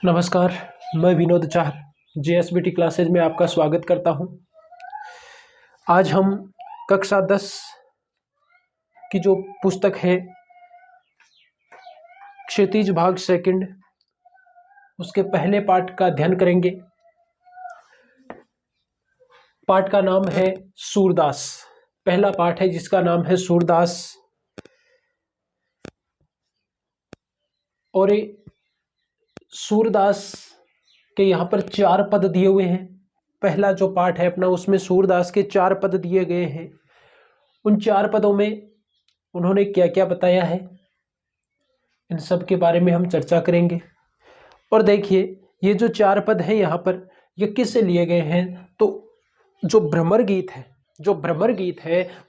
नमस्कार। मैं Vinod Chahar JSBT classes में आपका स्वागत करता हूं। आज हम कक्षा 10 की जो पुस्तक है क्षितिज भाग सेकंड, उसके पहले पाठ का अध्ययन करेंगे। पाठ का नाम है सूरदास। पहला पाठ है जिसका नाम है सूरदास। और सूरदास के यहाँ पर 4 पद दिए हुए हैं। पहला जो पाठ है अपना, उसमें सूरदास के 4 पद दिए गए हैं। उन 4 पदों में उन्होंने क्या क्या बताया है, इन सब के बारे में हम चर्चा करेंगे। और देखिए, ये जो 4 पद हैं यहाँ पर, ये किससे लिए गए हैं? तो जो भ्रमर गीत है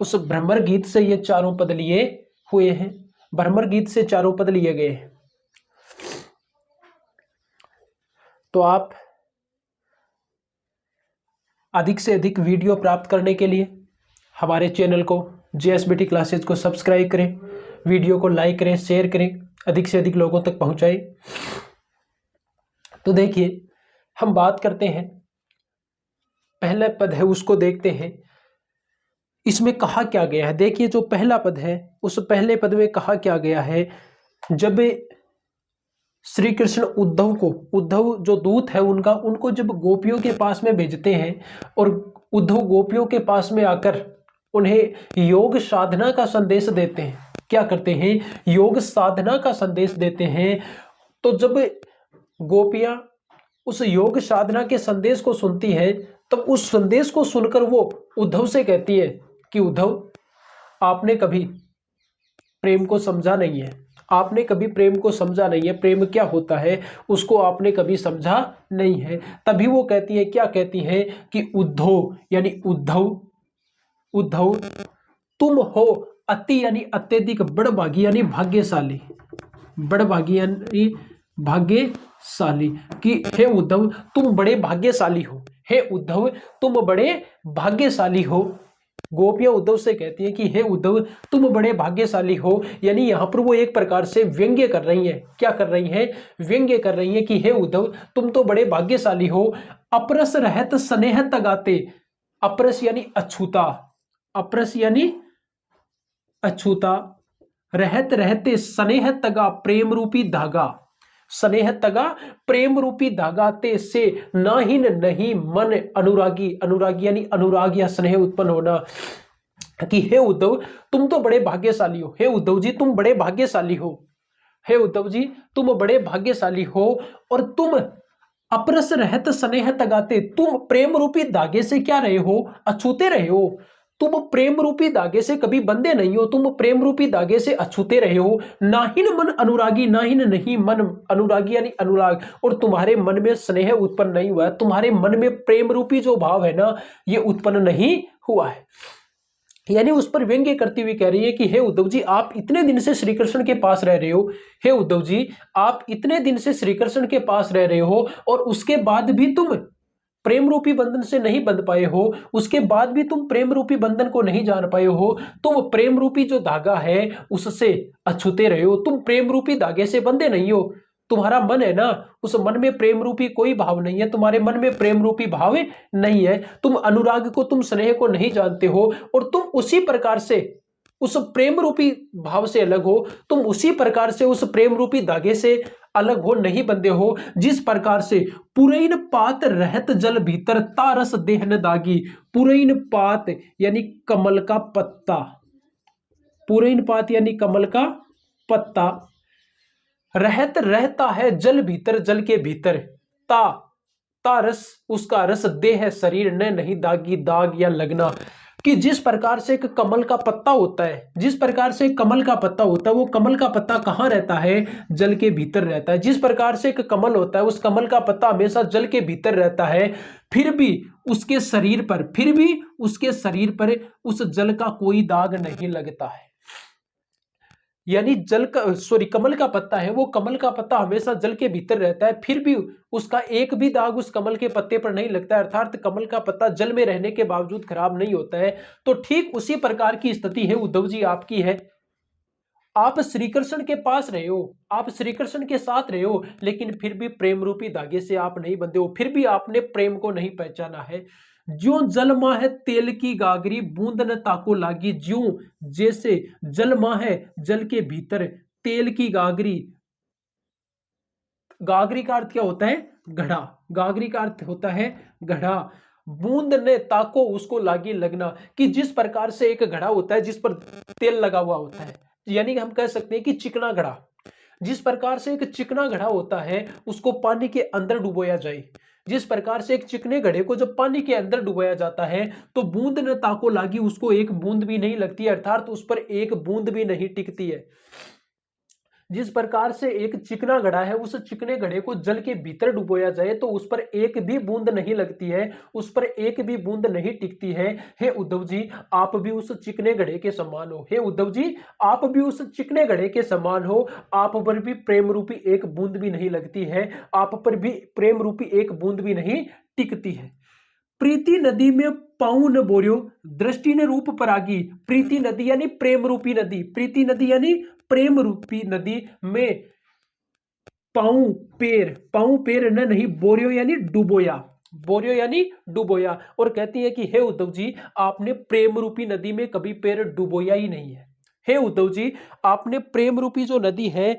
उस भ्रमर गीत से ये चारों पद लिए हुए हैं। भ्रमर गीत से चारों पद लिए गए हैं। तो आप अधिक से अधिक वीडियो प्राप्त करने के लिए हमारे चैनल को JSBT क्लासेज को सब्सक्राइब करें, वीडियो को लाइक करें, शेयर करें, अधिक से अधिक लोगों तक पहुंचाएं। तो देखिए, हम बात करते हैं, पहला पद है उसको देखते हैं, इसमें कहा क्या गया है। देखिए, जो पहला पद है उस पहले पद में कहा क्या गया है। जब श्री कृष्ण उद्धव जो दूत है उनको जब गोपियों के पास में भेजते हैं और उद्धव गोपियों के पास में आकर उन्हें योग साधना का संदेश देते हैं। क्या करते हैं? योग साधना का संदेश देते हैं। तो जब गोपियां उस योग साधना के संदेश को सुनती है, तब उस संदेश को सुनकर वो उद्धव से कहती है कि उद्धव, आपने कभी प्रेम को समझा नहीं है, आपने कभी प्रेम को समझा नहीं है, प्रेम क्या होता है उसको आपने कभी समझा नहीं है। तभी वो कहती है, क्या कहती है कि उद्धव यानी उद्धव तुम हो अति यानी अत्यधिक बड़भागी यानी भाग्यशाली, बड़भागी यानी भाग्यशाली, कि हे उद्धव तुम बड़े भाग्यशाली हो, हे उद्धव तुम बड़े भाग्यशाली हो। गोपियां उद्धव से कहती हैं कि हे उद्धव तुम बड़े भाग्यशाली हो। यानी यहाँ पर वो एक प्रकार से व्यंग्य कर रही हैं। क्या कर रही हैं? व्यंग्य कर रही हैं कि हे उद्धव तुम तो बड़े भाग्यशाली हो। अपरस रहत स्नेह तगाते, अपरस यानी अछूता, अपरस यानी अछूता, रहत रहते स्नेह तगा प्रेम रूपी धागा, स्नेह तगा प्रेम रूपी धागा ते से नाहिन नहीं मन अनुरागी, अनुरागी यानी अनुराग या स्नेह उत्पन्न होना। कि हे उद्धव तुम तो बड़े भाग्यशाली हो, हे उद्धव जी तुम बड़े भाग्यशाली हो, हे उद्धव जी तुम बड़े भाग्यशाली हो। और तुम अपरस रहत स्नेह तगाते, तुम प्रेम रूपी धागे से क्या रहे हो? अछूते रहे हो। तुम प्रेम रूपी धागे से कभी बंधे नहीं हो, तुम प्रेम रूपी धागे से अछूते रहे हो। नाहिन मन अनुरागी, नाहिन नहीं मन अनुरागी यानी अनुराग, और तुम्हारे मन में स्नेह उत्पन्न नहीं हुआ है, तुम्हारे मन में प्रेम रूपी जो भाव है ना, ये उत्पन्न नहीं हुआ है। यानी उस पर व्यंग्य करती हुई कह रही है कि हे उद्धव जी आप इतने दिन से श्री कृष्ण के पास रह रहे हो, हे उद्धव जी आप इतने दिन से श्री कृष्ण के पास रह रहे हो और उसके बाद भी तुम प्रेम रूपी बंधन से नहीं बंध पाए हो, उसके बाद भी तुम प्रेम रूपी बंधन को नहीं जान पाए हो, तुम प्रेम रूपी जो धागा है उससे अछूते रहे हो, तुम प्रेम रूपी धागे से बंधे नहीं हो। तुम्हारा मन है ना, उस मन में प्रेम रूपी कोई भाव नहीं है, तुम्हारे मन में प्रेम रूपी भाव नहीं है, तुम अनुराग को, तुम स्नेह को नहीं जानते हो, और तुम उसी प्रकार से उस प्रेम रूपी भाव से अलग हो, तुम उसी प्रकार से उस प्रेम रूपी धागे से अलग हो, नहीं बंधे हो, जिस प्रकार से पुरैन पात रहत जल भीतर तारस देहन दागी। पुरैन पात यानी कमल का पत्ता, पुरैन पात यानी कमल का पत्ता, रहत रहता है जल भीतर, जल के भीतर, ता रस उसका रस, देह शरीर ने नहीं दागी, दाग या लगना। कि जिस प्रकार से एक कमल का पत्ता होता है, जिस प्रकार से कमल का पत्ता होता है, वो कमल का पत्ता कहाँ रहता है? जल के भीतर रहता है। जिस प्रकार से एक कमल होता है, उस कमल का पत्ता हमेशा जल के भीतर रहता है, फिर भी उसके शरीर पर उस जल का कोई दाग नहीं लगता है। यानी कमल का पत्ता है, वो कमल का पत्ता हमेशा जल के भीतर रहता है, फिर भी उसका एक भी दाग उस कमल के पत्ते पर नहीं लगता है, अर्थात कमल का पत्ता जल में रहने के बावजूद खराब नहीं होता है। तो ठीक उसी प्रकार की स्थिति है उद्धव जी आपकी है। आप श्री कृष्ण के पास रहे हो, आप श्री कृष्ण के साथ रहे हो, लेकिन फिर भी प्रेम रूपी धागे से आप नहीं बंधे हो, फिर भी आपने प्रेम को नहीं पहचाना है। ज्यों जलमा है तेल की गागरी, बूंद न ताको लागी, ज्यों जैसे जलमा है जल के भीतर तेल की गागरी। गागरी का अर्थ क्या होता है? घड़ा। गागरी का अर्थ होता है घड़ा। बूंद ने ताको उसको लागी लगना, कि जिस प्रकार से एक घड़ा होता है जिस पर तेल लगा हुआ होता है, यानी कि हम कह सकते हैं कि चिकना घड़ा, जिस प्रकार से एक चिकना घड़ा होता है उसको पानी के अंदर डुबोया जाए, जिस प्रकार से एक चिकने घड़े को जब पानी के अंदर डुबोया जाता है तो बूंद न ताको लागी, उसको एक बूंद भी नहीं लगती, अर्थात उस पर एक बूंद भी नहीं टिकती है। जिस प्रकार से एक चिकना घड़ा है, उस चिकने घड़े को जल के भीतर डुबोया जाए तो उस पर एक भी बूंद नहीं लगती है, उस पर एक भी बूंद नहीं टिकती है। हे उद्धव जी, आप भी उस चिकने घड़े के समान हो। हे उद्धव जी, आप भी उस चिकने घड़े के समान हो। आप पर भी प्रेम रूपी एक बूंद भी नहीं लगती है, आप पर भी प्रेम रूपी एक बूंद भी नहीं टिकती है। प्रीति नदी में पाऊं न बोरियो, दृष्टि ने रूप परागी। प्रीति नदी यानी प्रेम रूपी नदी, प्रीति नदी यानी प्रेम रूपी नदी में पाऊं पैर न नहीं बोरियो यानी डुबोया, बोरियो यानी डुबोया। और कहती है कि हे उद्धव जी, आपने प्रेम रूपी नदी में कभी पैर डुबोया ही नहीं है। हे उद्धव जी, आपने प्रेम रूपी जो नदी है,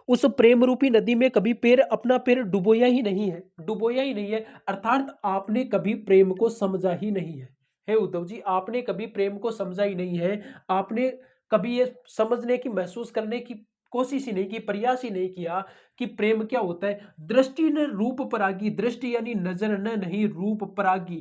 उस प्रेम रूपी नदी में कभी अपना पैर डुबोया ही नहीं है, डुबोया ही नहीं है, अर्थात आपने कभी प्रेम को समझा ही नहीं है। हे उद्धव जी, आपने कभी प्रेम को समझा ही नहीं है, आपने कभी ये समझने की, महसूस करने की कोशिश ही नहीं की, प्रयास ही नहीं किया कि प्रेम क्या होता है। दृष्टि न रूप परागी, दृष्टि यानी नजर न नहीं, रूप परागी।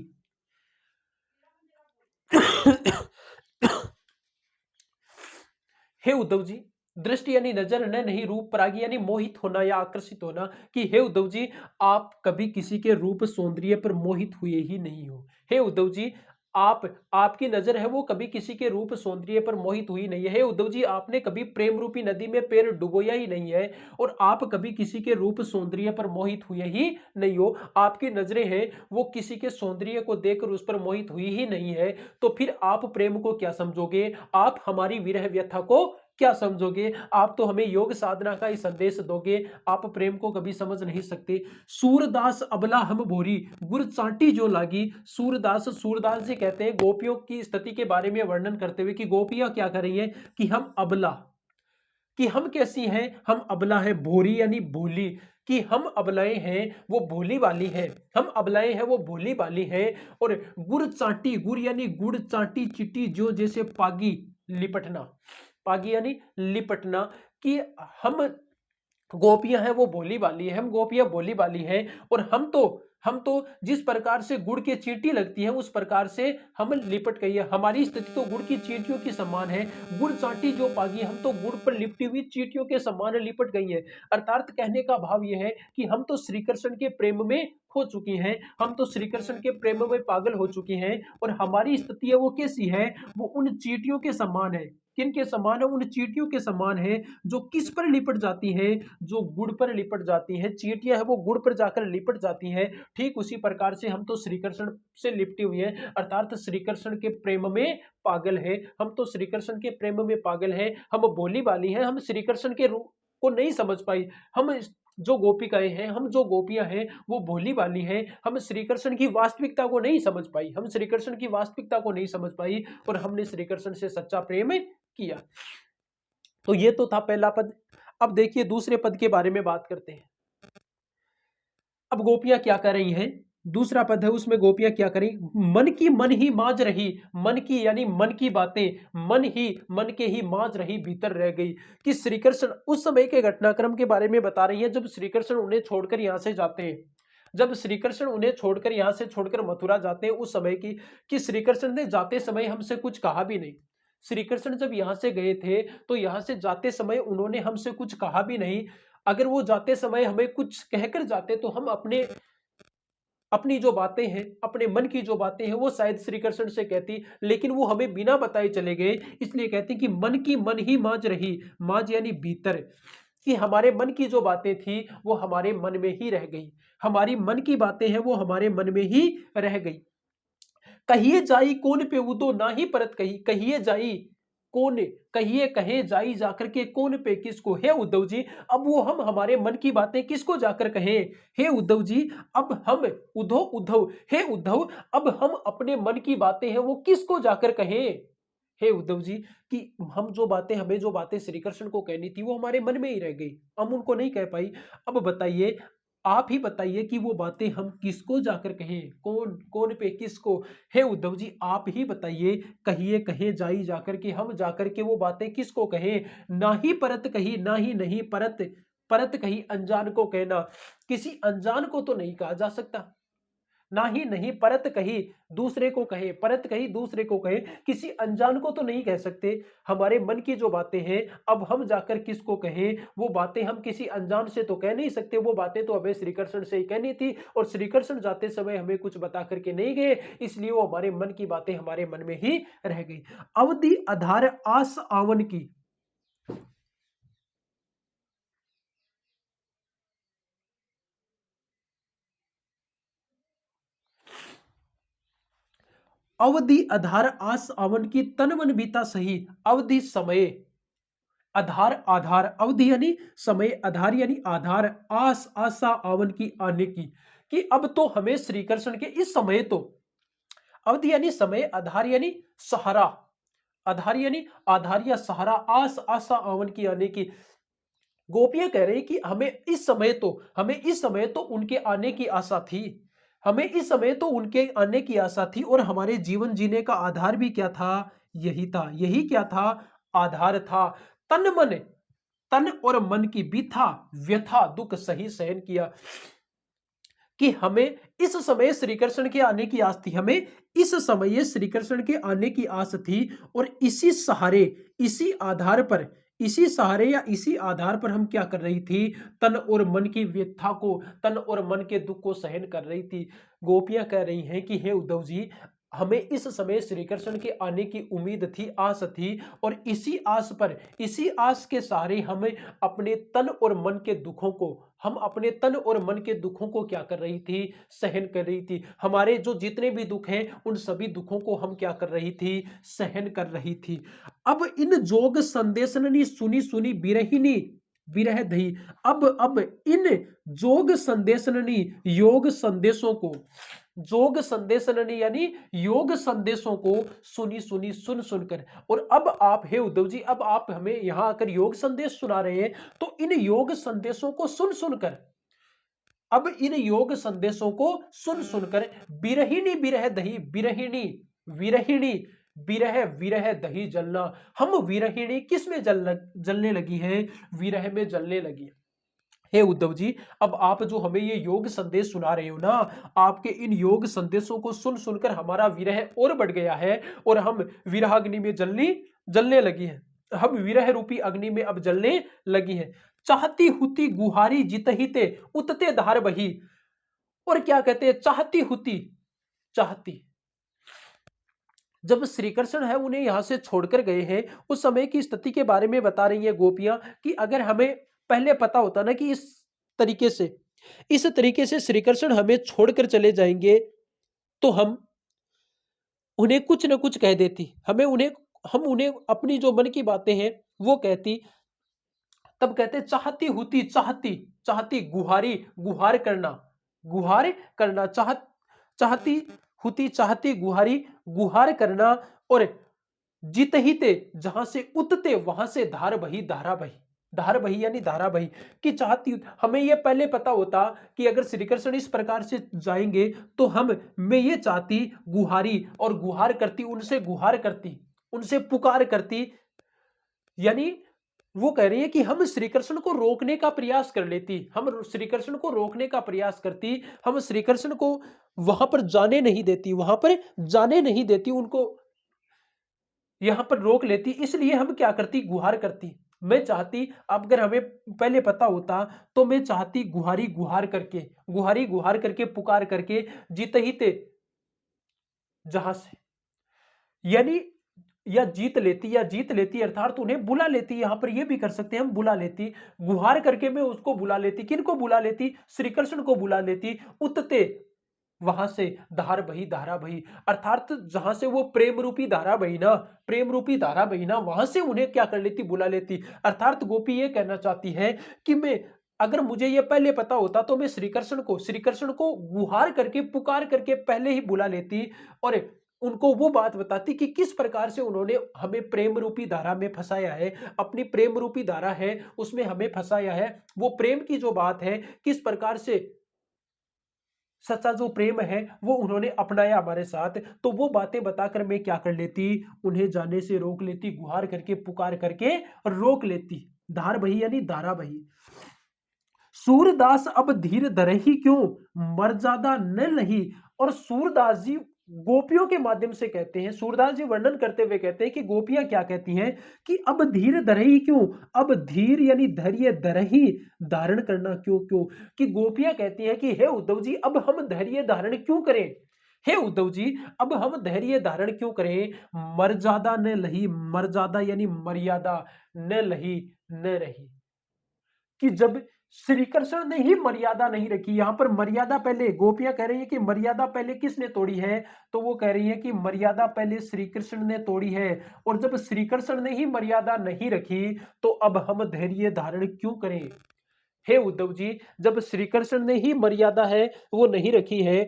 हे उद्धव जी, दृष्टि यानी नजर न नहीं, रूप परागी यानी मोहित होना या आकर्षित होना, कि हे उद्धव जी, आप कभी किसी के रूप सौंदर्य पर मोहित हुए ही नहीं हो। हे उद्धव जी, आप आपकी नजर है वो कभी किसी के रूप सौंदर्य पर मोहित हुई नहीं है। हे उद्धव जी, आपने कभी प्रेम रूपी नदी में पैर डुबोया ही नहीं है, और आप कभी किसी के रूप सौंदर्य पर मोहित हुए ही नहीं हो। आपकी नजरें हैं वो किसी के सौंदर्य को देखकर उस पर मोहित हुई ही नहीं है, तो फिर आप प्रेम को क्या समझोगे? आप हमारी विरह व्यथा को क्या समझोगे? आप तो हमें योग साधना का ही संदेश दोगे, आप प्रेम को कभी समझ नहीं सकते। सूरदास अबला हम भोरी, गुर चाटी जो लागी। सूरदास जी कहते हैं गोपियों की स्थिति के बारे में वर्णन करते हुए कि गोपियां क्या कर रही हैं, कि हम अबला, कि हम कैसी हैं, हम अबला है, भोरी यानी भोली, कि हम अबलाएं हैं वो भोली वाली है, हम अबलाएं हैं वो भोली वाली है। और गुड़ चाटी, गुड़ यानी गुड़, चाटी चिट्टी जो जैसे पागी, लिपटना, पागी यानी लिपटना, कि हम गोपियां हैं वो भोली वाली है, हम गोपियां भोली वाली हैं। और हम तो जिस प्रकार से गुड़ की चींटी लगती है उस प्रकार से हम लिपट गई है, हमारी स्थिति तो गुड़ की चींटियों की समान है। गुड़ चाटी जो पागी, हम तो गुड़ पर लिपटी हुई चींटियों के समान लिपट गई है। अर्थात कहने का भाव यह है कि हम तो श्री कृष्ण के प्रेम में हो चुकी हैं, हम तो श्री कृष्ण के प्रेम में पागल हो चुकी हैं, और हमारी स्थिति है वो कैसी है, वो उन चींटियों के समान है। किन के समान है? उन चींटियों के समान है जो किस पर लिपट जाती हैं, जो गुड़ पर लिपट जाती हैं। चींटियां है वो गुड़ पर जाकर लिपट जाती हैं। ठीक उसी प्रकार से हम तो श्री कृष्ण से लिपटी हुई हैं, अर्थात श्री कृष्ण के प्रेम में पागल है। हम तो श्री कृष्ण के प्रेम में पागल है, हम भोली वाली हैं, हम श्री कृष्ण के रूप को नहीं समझ पाई। हम जो गोपिकाएं हैं, हम जो गोपियां हैं वो भोली वाली हैं, हम श्री कृष्ण की वास्तविकता को नहीं समझ पाई, हम श्री कृष्ण की वास्तविकता को नहीं समझ पाई, और हमने श्री कृष्ण से सच्चा प्रेम किया। तो ये तो था पहला पद। अब देखिए दूसरे पद के बारे में बात करते हैं। अब गोपियां क्या कर रही हैं? दूसरा पद है उसमें गोपियां क्या करें? मन की मन ही माज रही, मन की यानी मन की बातें मन के ही माज रही, भीतर रह गई। कि श्री कृष्ण उस समय के घटनाक्रम के बारे में बता रही है जब श्री कृष्ण उन्हें छोड़कर यहां से जाते हैं, जब श्री कृष्ण उन्हें छोड़कर यहां से छोड़कर मथुरा जाते हैं उस समय की, कि श्री कृष्ण ने जाते समय हमसे कुछ कहा भी नहीं। श्री कृष्ण जब यहां से गए थे तो यहां से जाते समय उन्होंने हमसे कुछ कहा भी नहीं। अगर वो जाते समय हमें कुछ कहकर जाते तो हम अपने अपनी जो बातें हैं, अपने मन की जो बातें हैं वो शायद श्री कृष्ण से कहती, लेकिन वो हमें बिना बताए चले गए। इसलिए कहते हैं कि मन की मन ही माज रही, माज यानी भीतर, कि हमारे मन की जो बातें थी वो हमारे मन में ही रह गई, हमारी मन की बातें हैं वो हमारे मन में ही रह गई। कहिए जाई कौन पे उदो ना ही परत कही, कहिए जाई कौन, कहिए कहे जाई जाकर के कौन पे किसको। हे उद्धव जी, अब वो हम हमारे मन की बातें किसको जाकर कहें। हे उद्धव जी, अब हम उद्धव उद्धव हे उद्धव, अब हम अपने मन की बातें हैं वो किसको जाकर कहें। हे उद्धव जी, कि हम जो बातें, हमें जो बातें श्री कृष्ण को कहनी थी वो हमारे मन में ही रह गई, हम उनको नहीं कह पाई। अब बताइए, आप ही बताइए कि वो बातें हम किसको जाकर कहें, कौन कौन पे किसको। हे उद्धव जी, आप ही बताइए, कहिए कहे जाई जाकर के, हम जाकर के वो बातें किसको कहें। ना ही परत कही, ना ही नहीं परत, परत कही अनजान को कहना। किसी अनजान को तो नहीं कहा जा सकता, ना ही नहीं परत कही दूसरे को कहे, परत कही दूसरे को कहे, किसी अनजान को तो नहीं कह सकते। हमारे मन की जो बातें हैं अब हम जाकर किसको कहें, वो बातें हम किसी अनजान से तो कह नहीं सकते, वो बातें तो हमें श्री कृष्ण से ही कहनी थी, और श्री कृष्ण जाते समय हमें कुछ बता करके नहीं गए, इसलिए वो हमारे मन की बातें हमारे मन में ही रह गई। अवधि आधार आस आवन की, अवधि आधार आस आवन की, तन मन बीता सही, अवधि समय, आधार आधार, अवधि यानी समय, आधार यानी आधार, आस आशा आवन की आने की, कि अब तो हमें श्री कृष्ण के इस समय तो, अवधि यानी समय, आधार यानी सहारा, आधार यानी आधार या सहारा, आस आशा आवन की आने की। गोपियां कह रही कि हमें इस समय तो, हमें इस समय तो उनके आने की आशा थी, हमें इस समय तो उनके आने की आशा थी, और हमारे जीवन जीने का आधार भी क्या था, यही था। यही क्या था, आधार था। तन मन, तन और मन की बीथा व्यथा दुख सही सहन किया, कि हमें इस समय श्री कृष्ण के आने की आस थी, हमें इस समय श्री कृष्ण के आने की आस थी, और इसी सहारे, इसी आधार पर, इसी सहारे या इसी आधार पर हम क्या कर रही थी, तन और मन की व्यथा को, तन और मन के दुख को सहन कर रही थी। गोपियां कह रही हैं कि हे उद्धव जी, हमें इस समय श्री कृष्ण के आने की उम्मीद थी, आस थी, और इसी आस पर, इसी आस के सहारे हमें अपने तन और मन के दुखों को, हम अपने तन और मन के दुखों को क्या कर रही थी, सहन कर रही थी। हमारे जो जितने भी दुख हैं उन सभी दुखों को हम क्या कर रही थी, सहन कर रही थी। अब इन जोग संदेशननी सुनी सुनी बिरहिनी विरह दही, अब इन जोग संदेशननी, योग संदेशों को, जोग संदेशननी यानी योग संदेशों को सुनी सुनी सुन सुनकर, और अब आप हे उद्धव जी, अब आप हमें यहां आकर योग संदेश सुना रहे हैं, तो इन योग संदेशों को सुन सुनकर, अब इन योग संदेशों को सुन सुनकर, बिरहिणी बिरह दही, बिरहिणी विरहिणी, बिरह विरह दही जलना, हम विरहिणी किस में जलने लगी हैं, विरह में जलने लगी है। हे उद्धव जी, अब आप जो हमें ये योग संदेश सुना रहे हो ना, आपके इन योग संदेशों को सुन सुनकर हमारा विरह और बढ़ गया है, और हम विरह अग्नि में जलने लगी हैं, हम विरह रूपी अग्नि में अब जलने लगी हैं। चाहती हुती गुहारी जितहिते उतते धार बही, और क्या कहते हैं, चाहती हुती, चाहती, जब श्री कृष्ण है उन्हें यहां से छोड़कर गए हैं, उस समय की स्थिति के बारे में बता रही है गोपियां, कि अगर हमें पहले पता होता ना कि तरीके से इस तरीके से श्री कृष्ण हमें छोड़कर चले जाएंगे, तो हम उन्हें कुछ न कुछ कह देती, हम उन्हें अपनी जो मन की बातें हैं वो कहती। तब कहते चाहती हुती, चाहती, चाहती गुहारी, गुहार करना, गुहार करना, चाहती हुती, चाहती गुहारी, गुहार करना, और जीत ही ते, जहां से उतते वहां से धार बही, धारा बही, धार बही यानी धारा बही, कि चाहती, हमें यह पहले पता होता कि अगर श्री कृष्ण इस प्रकार से जाएंगे, तो मैं ये चाहती गुहारी, और गुहार करती, उनसे गुहार करती, उनसे पुकार करती, यानी वो कह रही है कि हम श्री कृष्ण को रोकने का प्रयास कर लेती, हम श्री कृष्ण को रोकने का प्रयास करती, हम श्री कृष्ण को वहां पर जाने नहीं देती, वहां पर जाने नहीं देती, उनको यहां पर रोक लेती, इसलिए हम क्या करती, गुहार करती। मैं चाहती, अब अगर हमें पहले पता होता, तो मैं चाहती गुहारी गुहार करके, गुहारी गुहार करके, पुकार करके, जीत ही ते, जहां से, यानी या जीत लेती, या जीत लेती अर्थात उन्हें बुला लेती, यहां पर यह भी कर सकते हैं हम, बुला लेती, गुहार करके मैं उसको बुला लेती, किनको बुला लेती, श्री कृष्ण को बुला लेती, उतते, वहां से धार बही, धारा बही, अर्थात जहां से वो प्रेम रूपी धारा बही ना, प्रेम रूपी धारा बही ना, वहां से उन्हें क्या कर लेती, बुला लेती। अर्थात गोपी ये कहना चाहती है कि मैं, अगर मुझे ये पहले पता होता तो मैं श्री कृष्ण को गुहार करके, पुकार करके पहले ही बुला लेती, और उनको वो बात बताती कि किस प्रकार से उन्होंने हमें प्रेम रूपी धारा में फंसाया है, अपनी प्रेम रूपी धारा है उसमें हमें फंसाया है। वो प्रेम की जो बात है, किस प्रकार से सच्चा जो प्रेम है वो उन्होंने अपनाया हमारे साथ, तो वो बातें बताकर मैं क्या कर लेती, उन्हें जाने से रोक लेती, गुहार करके, पुकार करके रोक लेती। धार बही यानी धारा बही। सूरदास अब धीर धरहि क्यों, मर्यादा न लही। और सूरदास जी गोपियों के माध्यम से कहते हैं, सूरदास जी वर्णन करते हुए कहते हैं कि गोपियां क्या कहती हैं कि अब धीर धरहि क्यों, अब धीर यानी धैर्य धरहि, धारण करना क्यों क्यों, कि गोपियां कहती हैं कि हे उद्धव जी अब हम धैर्य धारण क्यों करें, हे उद्धव जी अब हम धैर्य धारण क्यों करें, मर्यादा न लही, मर्यादा यानी मर्यादा, न लही न रही, कि जब श्री कृष्ण ने ही मर्यादा नहीं रखी। यहां पर मर्यादा पहले गोपियां कह रही है कि मर्यादा पहले किसने तोड़ी है, तो वो कह रही है कि मर्यादा पहले श्री कृष्ण ने तोड़ी है, और जब श्री कृष्ण ने ही मर्यादा नहीं रखी तो अब हम धैर्य धारण क्यों करें। हे उद्धव जी जब श्री कृष्ण ने ही मर्यादा है वो नहीं रखी है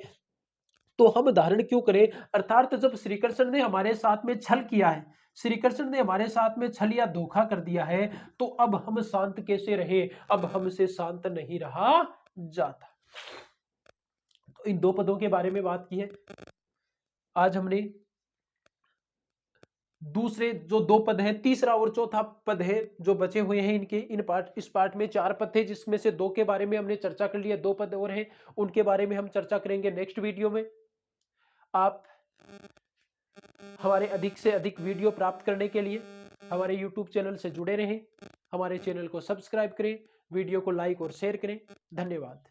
तो हम धारण क्यों करें। अर्थात जब श्री कृष्ण ने हमारे साथ में छल किया है, श्री कृष्ण ने हमारे साथ में छल या धोखा कर दिया है, तो अब हम शांत कैसे रहे, अब हमसे शांत नहीं रहा जाता। तो इन दो पदों के बारे में बात की है। आज हमने दूसरे जो दो पद हैं, तीसरा और चौथा पद है जो बचे हुए हैं इनके, इस पार्ट में 4 पद थे जिसमें से 2 के बारे में हमने चर्चा कर लिया, 2 पद और हैं उनके बारे में हम चर्चा करेंगे नेक्स्ट वीडियो में। आप हमारे अधिक से अधिक वीडियो प्राप्त करने के लिए हमारे YouTube चैनल से जुड़े रहें, हमारे चैनल को सब्सक्राइब करें, वीडियो को लाइक और शेयर करें। धन्यवाद।